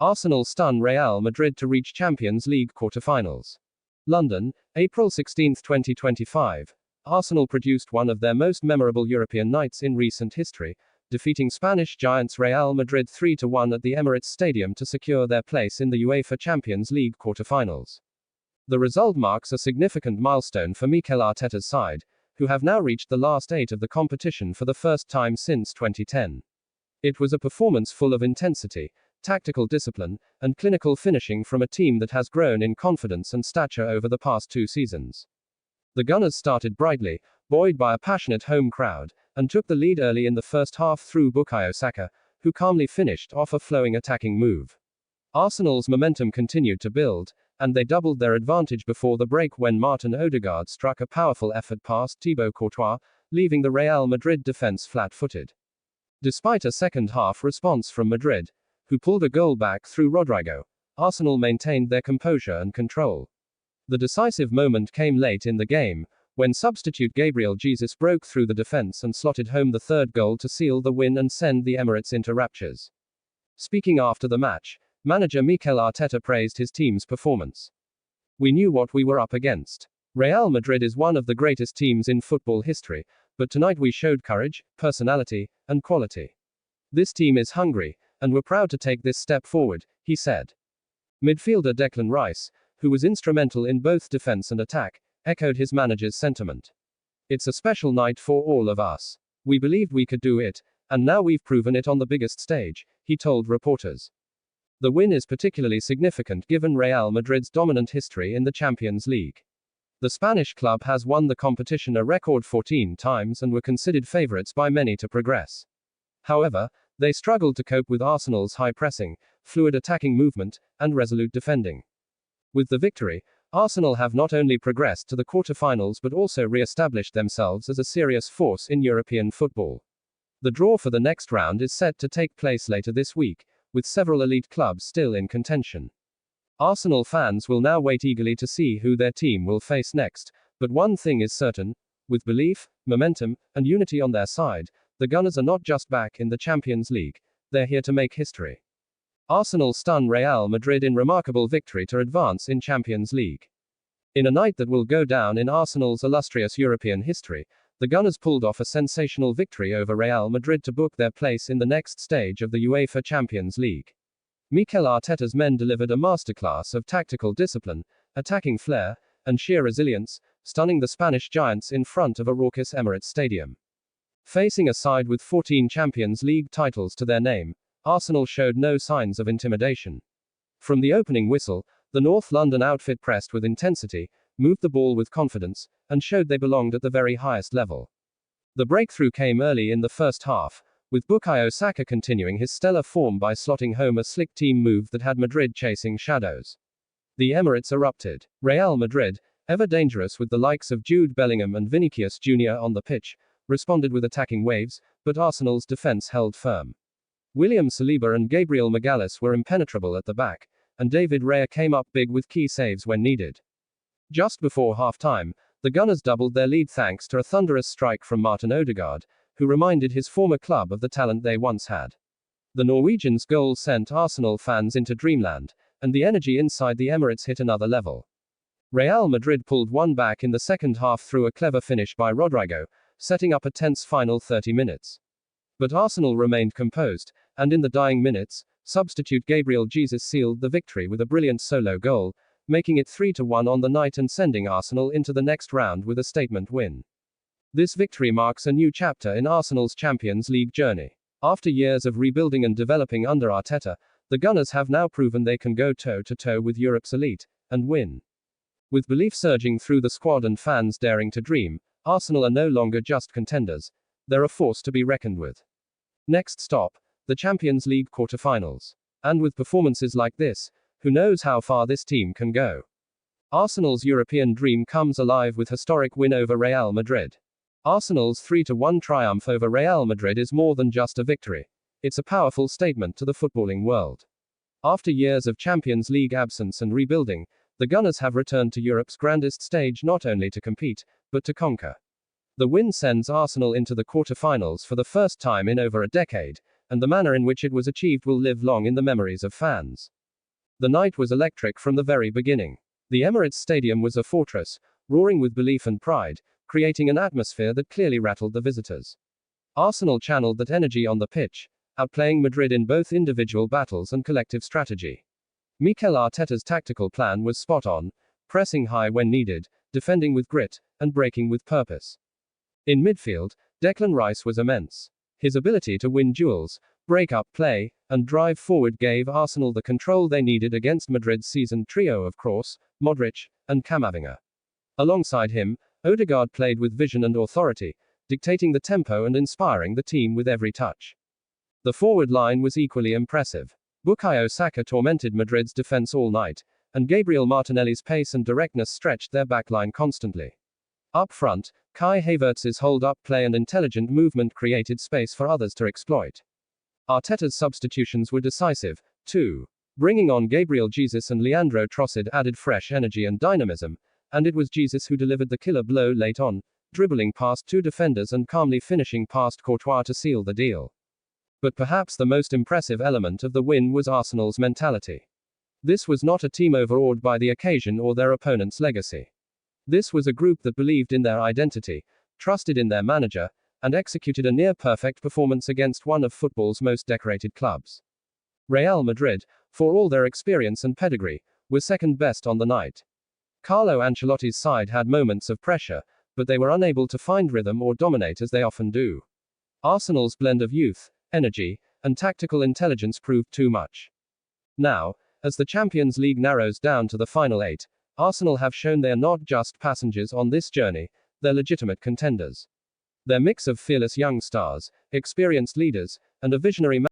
Arsenal stun Real Madrid to reach Champions League quarter-finals. London, April 16, 2025. Arsenal produced one of their most memorable European nights in recent history, defeating Spanish giants Real Madrid 3-1 at the Emirates Stadium to secure their place in the UEFA Champions League quarter-finals. The result marks a significant milestone for Mikel Arteta's side, who have now reached the last 8 of the competition for the first time since 2010. It was a performance full of intensity, tactical discipline, and clinical finishing from a team that has grown in confidence and stature over the past 2 seasons. The Gunners started brightly, buoyed by a passionate home crowd, and took the lead early in the first half through Bukayo Saka, who calmly finished off a flowing attacking move. Arsenal's momentum continued to build, and they doubled their advantage before the break when Martin Ødegaard struck a powerful effort past Thibaut Courtois, leaving the Real Madrid defense flat-footed. Despite a second-half response from Madrid, who pulled a goal back through Rodrigo, Arsenal maintained their composure and control. The decisive moment came late in the game, when substitute Gabriel Jesus broke through the defense and slotted home the third goal to seal the win and send the Emirates into raptures. Speaking after the match, manager Mikel Arteta praised his team's performance. "We knew what we were up against. Real Madrid is one of the greatest teams in football history, but tonight we showed courage, personality, and quality. This team is hungry, and we're proud to take this step forward," he said. Midfielder Declan Rice, who was instrumental in both defense and attack, echoed his manager's sentiment. "It's a special night for all of us. We believed we could do it, and now we've proven it on the biggest stage," he told reporters. The win is particularly significant given Real Madrid's dominant history in the Champions League. The Spanish club has won the competition a record 14 times and were considered favourites by many to progress. However, they struggled to cope with Arsenal's high pressing, fluid attacking movement, and resolute defending. With the victory, Arsenal have not only progressed to the quarter-finals but also re-established themselves as a serious force in European football. The draw for the next round is set to take place later this week, with several elite clubs still in contention. Arsenal fans will now wait eagerly to see who their team will face next, but one thing is certain: with belief, momentum, and unity on their side, the Gunners are not just back in the Champions League, they're here to make history. Arsenal stun Real Madrid in remarkable victory to advance in Champions League. In a night that will go down in Arsenal's illustrious European history, the Gunners pulled off a sensational victory over Real Madrid to book their place in the next stage of the UEFA Champions League. Mikel Arteta's men delivered a masterclass of tactical discipline, attacking flair, and sheer resilience, stunning the Spanish giants in front of a raucous Emirates Stadium. Facing a side with 14 Champions League titles to their name, Arsenal showed no signs of intimidation. From the opening whistle, the North London outfit pressed with intensity, moved the ball with confidence, and showed they belonged at the very highest level. The breakthrough came early in the first half, with Bukayo Saka continuing his stellar form by slotting home a slick team move that had Madrid chasing shadows. The Emirates erupted. Real Madrid, ever dangerous with the likes of Jude Bellingham and Vinicius Jr. on the pitch, responded with attacking waves, but Arsenal's defense held firm. William Saliba and Gabriel Magalhaes were impenetrable at the back, and David Raya came up big with key saves when needed. Just before half-time, the Gunners doubled their lead thanks to a thunderous strike from Martin Ødegaard, who reminded his former club of the talent they once had. The Norwegian's goal sent Arsenal fans into dreamland, and the energy inside the Emirates hit another level. Real Madrid pulled one back in the second half through a clever finish by Rodrigo, setting up a tense final 30 minutes. But Arsenal remained composed, and in the dying minutes, substitute Gabriel Jesus sealed the victory with a brilliant solo goal, making it 3-1 on the night and sending Arsenal into the next round with a statement win. This victory marks a new chapter in Arsenal's Champions League journey. After years of rebuilding and developing under Arteta, the Gunners have now proven they can go toe-to-toe with Europe's elite, and win. With belief surging through the squad and fans daring to dream, Arsenal are no longer just contenders, they're a force to be reckoned with. Next stop, the Champions League quarter-finals. And with performances like this, who knows how far this team can go. Arsenal's European dream comes alive with historic win over Real Madrid. Arsenal's 3-1 triumph over Real Madrid is more than just a victory. It's a powerful statement to the footballing world. After years of Champions League absence and rebuilding, the Gunners have returned to Europe's grandest stage not only to compete, but to conquer. The win sends Arsenal into the quarter-finals for the first time in over a decade, and the manner in which it was achieved will live long in the memories of fans. The night was electric from the very beginning. The Emirates Stadium was a fortress, roaring with belief and pride, creating an atmosphere that clearly rattled the visitors. Arsenal channeled that energy on the pitch, outplaying Madrid in both individual battles and collective strategy. Mikel Arteta's tactical plan was spot on, pressing high when needed, defending with grit, and breaking with purpose. In midfield, Declan Rice was immense. His ability to win duels, break up play, and drive forward gave Arsenal the control they needed against Madrid's seasoned trio of Kroos, Modric, and Camavinga. Alongside him, Ødegaard played with vision and authority, dictating the tempo and inspiring the team with every touch. The forward line was equally impressive. Bukayo Saka tormented Madrid's defense all night, and Gabriel Martinelli's pace and directness stretched their backline constantly. Up front, Kai Havertz's hold-up play and intelligent movement created space for others to exploit. Arteta's substitutions were decisive, too. Bringing on Gabriel Jesus and Leandro Trossard added fresh energy and dynamism, and it was Jesus who delivered the killer blow late on, dribbling past two defenders and calmly finishing past Courtois to seal the deal. But perhaps the most impressive element of the win was Arsenal's mentality. This was not a team overawed by the occasion or their opponent's legacy. This was a group that believed in their identity, trusted in their manager, and executed a near-perfect performance against one of football's most decorated clubs. Real Madrid, for all their experience and pedigree, were second best on the night. Carlo Ancelotti's side had moments of pressure, but they were unable to find rhythm or dominate as they often do. Arsenal's blend of youth, energy, and tactical intelligence proved too much. Now, as the Champions League narrows down to the final 8, Arsenal have shown they are not just passengers on this journey, they're legitimate contenders. Their mix of fearless young stars, experienced leaders, and a visionary